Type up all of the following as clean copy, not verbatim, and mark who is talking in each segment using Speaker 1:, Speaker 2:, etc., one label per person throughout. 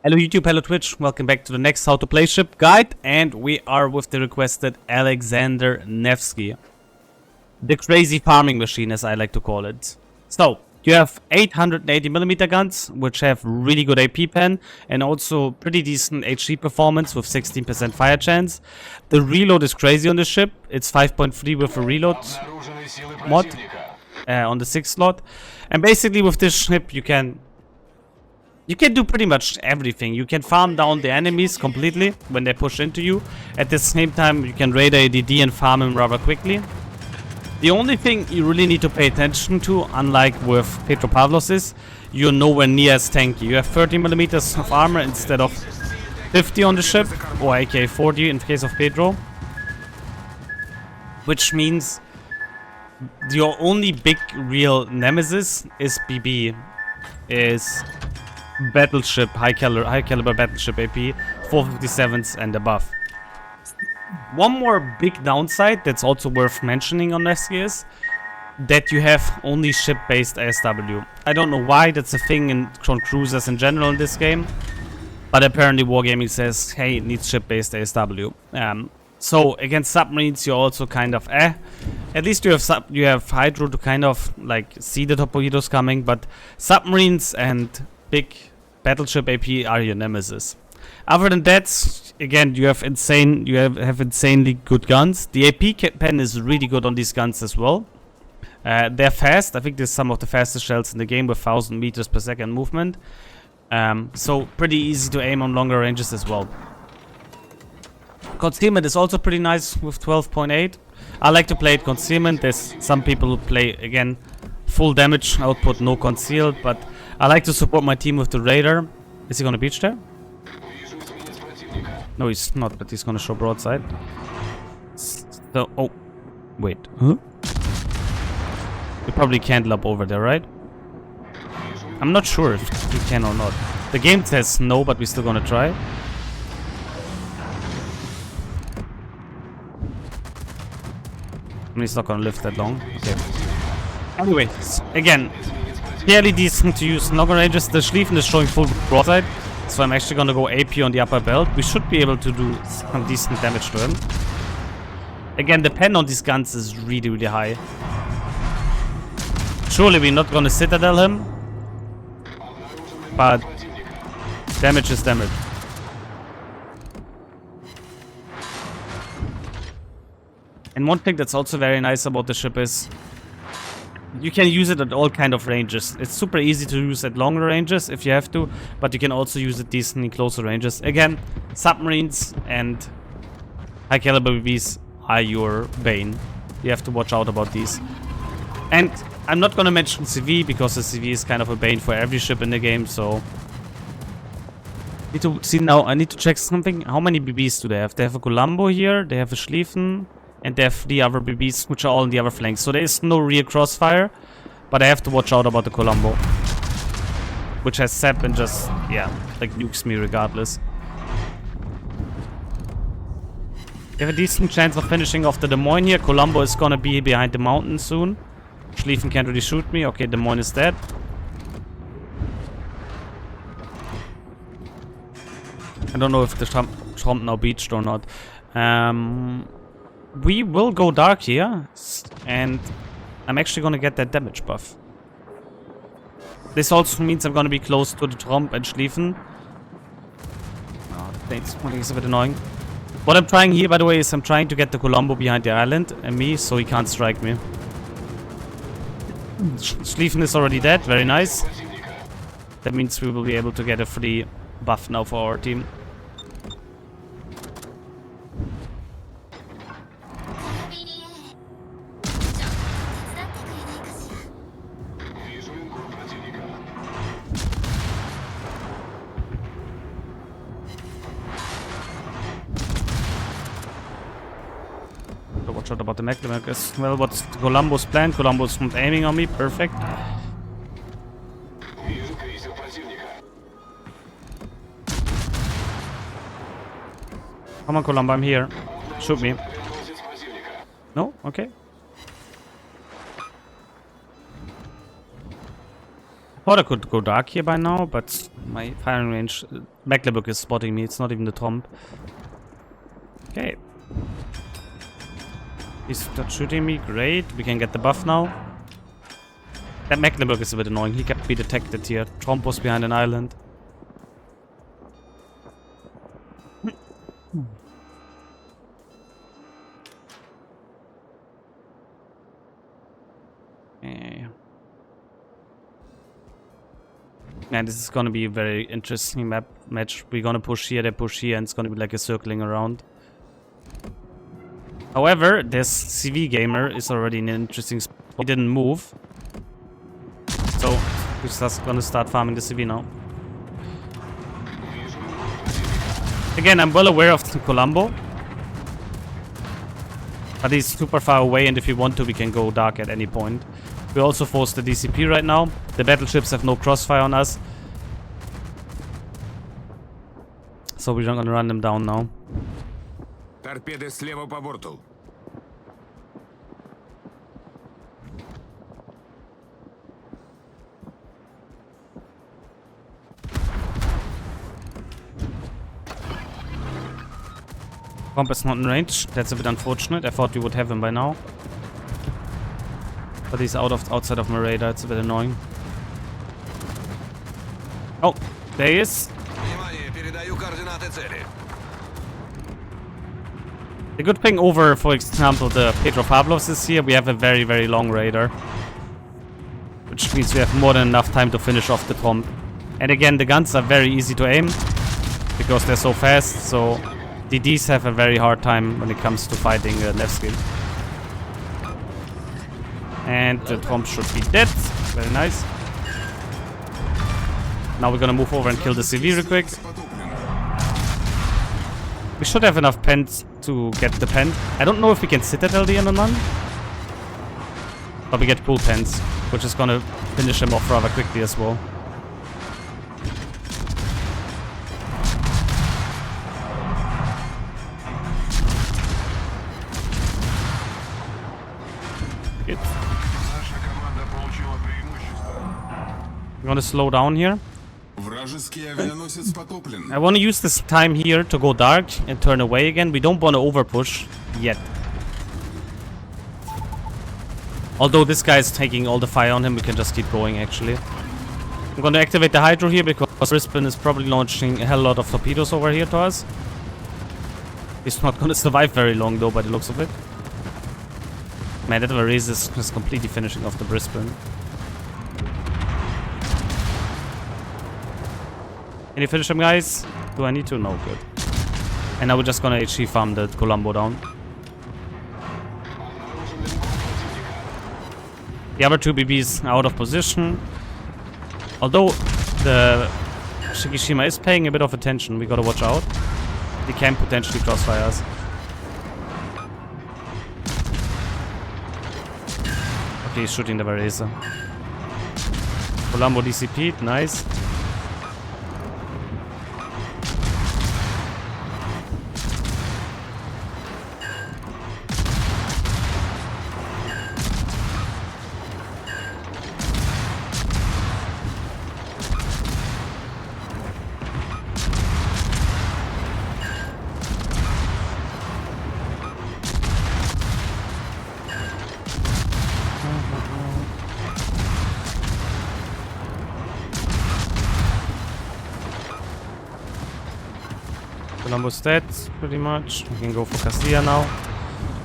Speaker 1: Hello YouTube, hello Twitch, welcome back to the next how to play ship guide, and we are with the requested Alexander Nevsky. The crazy farming machine, as I like to call it. So, you have 880mm guns, which have really good AP pen, and also pretty decent HE performance with 16% fire chance. The reload is crazy on the ship, it's 5.3 with a reload mod on the 6th slot. And basically with this ship you can do pretty much everything. You can farm down the enemies completely when they push into you. At the same time, you can raid ADD and farm him rather quickly. The only thing you really need to pay attention to, unlike with Petropavlos, is you're nowhere near as tanky. You have 30mm of armor instead of 50 on the ship, or aka 40 in case of Pedro. Which means your only big real nemesis is BB, is battleship, high caliber battleship AP, 457s and above. One more big downside that's also worth mentioning on Nevsky is that you have only ship-based ASW. I don't know why that's a thing on cruisers in general in this game, but apparently Wargaming says, hey, it needs ship-based ASW. So against submarines you're also kind of At least you have hydro to kind of like see the torpedoes coming, but submarines and big battleship AP are your nemesis. Other than that, again, you have insanely good guns. The AP pen is really good on these guns as well. They're fast. I think there's some of the fastest shells in the game with 1000 meters per second movement. So pretty easy to aim on longer ranges as well. Concealment is also pretty nice with 12.8. I like to play it concealment. There's some people who play, again, full damage output, no concealed, but I like to support my team with the radar. Is he gonna beach there? No, he's not, but he's gonna show broadside. So, oh, wait, huh? We probably can't lob over there, right? I'm not sure if we can or not. The game says no, but we're still gonna try. I mean, it's not gonna lift that long. Okay. Anyway, again, fairly decent to use longer ranges. The Schlieffen is showing full broadside, so I'm actually gonna go AP on the upper belt. We should be able to do some decent damage to him. Again, the pen on these guns is really, really high. Surely we're not gonna citadel him, but damage is damage. And one thing that's also very nice about the ship is you can use it at all kind of ranges. It's super easy to use at longer ranges if you have to, but you can also use it decently closer ranges. Again, submarines and high caliber BBs are your bane. You have to watch out about these. And I'm not gonna mention CV because the CV is kind of a bane for every ship in the game, so need to see now. I need to check something. How many BBs do they have? They have a Colombo here, they have a Schlieffen, and they have 3 other BBs, which are all on the other flanks. So there is no real crossfire, but I have to watch out about the Colombo, which has SAP and just, yeah, like nukes me regardless. You have a decent chance of finishing off the Des Moines here. Colombo is gonna be behind the mountain soon. Schlieffen can't really shoot me. Okay, Des Moines is dead. I don't know if the Trump now beached or not. We will go dark here, and I'm actually gonna get that damage buff. This also means I'm gonna be close to the Trump and Schlieffen. Oh, that's a bit annoying. What I'm trying here, by the way, is I'm trying to get the Colombo behind the island and me, so he can't strike me. Schlieffen is already dead, very nice. That means we will be able to get a free buff now for our team. Watch out about the mech. Well, what's Colombo's plan? Colombo's not aiming on me. Perfect. Come on, Colombo, I'm here. Shoot me. No? Okay. Thought I could go dark here by now, but my firing range... Mecklenburg is spotting me, it's not even the Tromp. Okay. He's not shooting me, great. We can get the buff now. That Mecklenburg is a bit annoying, he kept me detected here. Tromp was behind an island. Man, this is gonna be a very interesting match. We're gonna push here, they push here, and it's gonna be like a circling around. However, this CV gamer is already in an interesting spot. He didn't move. So, we're just gonna start farming the CV now. Again, I'm well aware of the Colombo. But he's super far away, and if we want to, we can go dark at any point. We also forced the DCP right now. The battleships have no crossfire on us. So we're not gonna run them down now.
Speaker 2: Торпеды слева по борту.
Speaker 1: Tromp is not in range. That's a bit unfortunate. I thought we would have him by now. But he's outside of my radar. It's a bit annoying. Oh, there he is. The good thing over, for example, the Pedro Pavlovs is here. We have a very, very long radar. Which means we have more than enough time to finish off the Tromp. And again, the guns are very easy to aim. Because they're so fast, so... DDs have a very hard time when it comes to fighting Nevsky. And the Tromp should be dead. Very nice. Now we're gonna move over and kill the CV real quick. We should have enough pens to get the pen. I don't know if we can Citadel the end none. But we get pool pens, which is gonna finish him off rather quickly as well. Good. I'm gonna slow down here. I want to use this time here to go dark and turn away again. We don't want to overpush yet. Although this guy is taking all the fire on him, we can just keep going actually. I'm going to activate the Hydro here because Brisbane is probably launching a hell lot of torpedoes over here to us. He's not going to survive very long though by the looks of it. Man, that Varese is just completely finishing off the Brisbane. Can you finish him, guys? Do I need to? No, good. And now we're just gonna HE farm the Colombo down. The other two BBs are out of position. Although the Shikishima is paying a bit of attention, we gotta watch out. He can potentially crossfire us. Okay, he's shooting the Varese. Colombo DCP'd, nice. Colombo's dead, pretty much. We can go for Castilla now.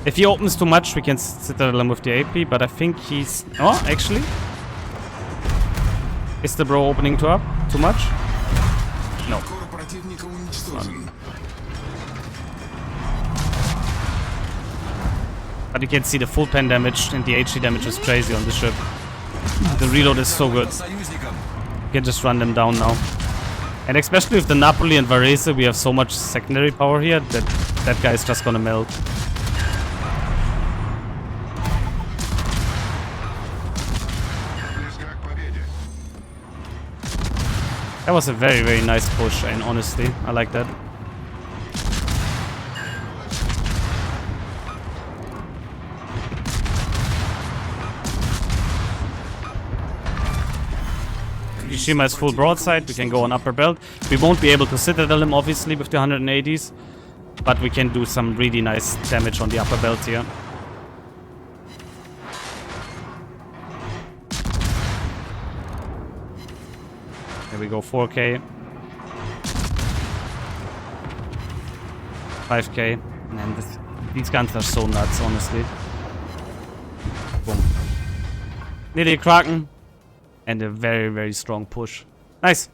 Speaker 1: If he opens too much, we can Citadel him with the AP, but I think he's... Oh, actually? Is the bro opening too much? No. But you can see the full pen damage and the HE damage is crazy on the ship. The reload is so good. You can just run them down now. And especially with the Napoli and Varese, we have so much secondary power here that that guy is just gonna melt. That was a very, very nice push, and honestly, I like that. Shikishima is full broadside, we can go on upper belt. We won't be able to citadel him, obviously, with the 180s. But we can do some really nice damage on the upper belt here. There we go, 4k. 5k. Man, these guns are so nuts, honestly. Boom. Nearly a Kraken. And a very, very strong push. Nice.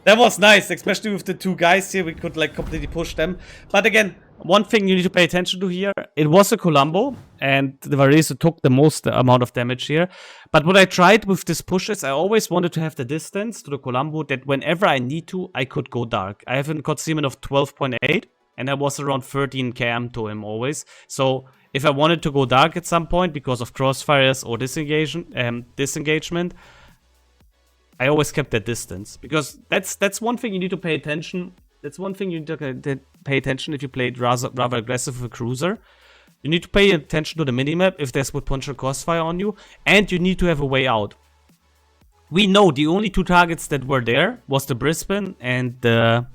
Speaker 1: That was nice, especially with the two guys here. We could like completely push them. But again, one thing you need to pay attention to here. It was a Columbo, and the Varese took the most amount of damage here. But what I tried with this push is I always wanted to have the distance to the Columbo that whenever I need to, I could go dark. I have a concealment of 12.8, and I was around 13 km to him always. So if I wanted to go dark at some point because of crossfires or disengagement, I always kept that distance, because that's one thing you need to pay attention. That's one thing you need to pay attention if you played rather aggressive with a cruiser. You need to pay attention to the minimap if there's potential crossfire on you, and you need to have a way out. We know the only two targets that were there was the Brisbane and the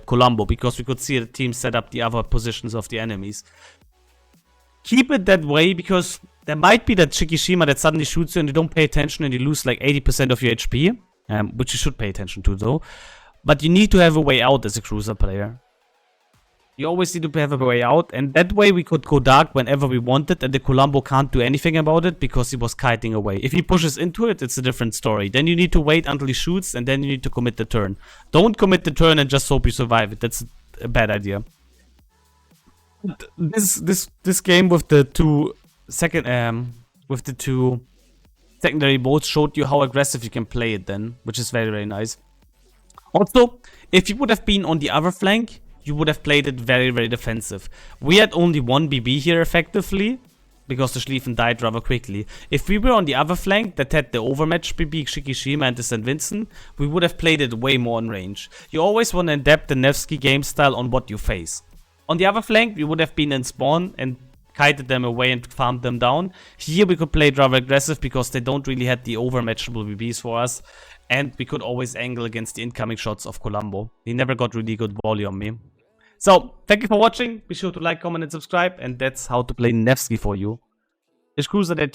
Speaker 1: Columbo, because we could see the team set up the other positions of the enemies. Keep it that way, because there might be that Shikishima that suddenly shoots you and you don't pay attention and you lose like 80% of your HP, which you should pay attention to though. But you need to have a way out as a cruiser player. You always need to have a way out, and that way we could go dark whenever we wanted, and the Columbo can't do anything about it because he was kiting away. If he pushes into it, it's a different story. Then you need to wait until he shoots, and then you need to commit the turn. Don't commit the turn and just hope you survive it. That's a bad idea. This game with the two secondary boats showed you how aggressive you can play it then, which is very, very nice. Also, if you would have been on the other flank, you would have played it very, very defensive. We had only one BB here effectively, because the Schlieffen died rather quickly. If we were on the other flank that had the overmatched BB, Shikishima and the St. Vincent, we would have played it way more in range. You always want to adapt the Nevsky game style on what you face. On the other flank, we would have been in spawn and kited them away and farmed them down. Here we could play it rather aggressive because they don't really have the overmatchable BBs for us. And we could always angle against the incoming shots of Columbo. He never got really good volley on me. So, thank you for watching. Be sure to like, comment and subscribe. And that's how to play Nevsky for you. This cruiser that you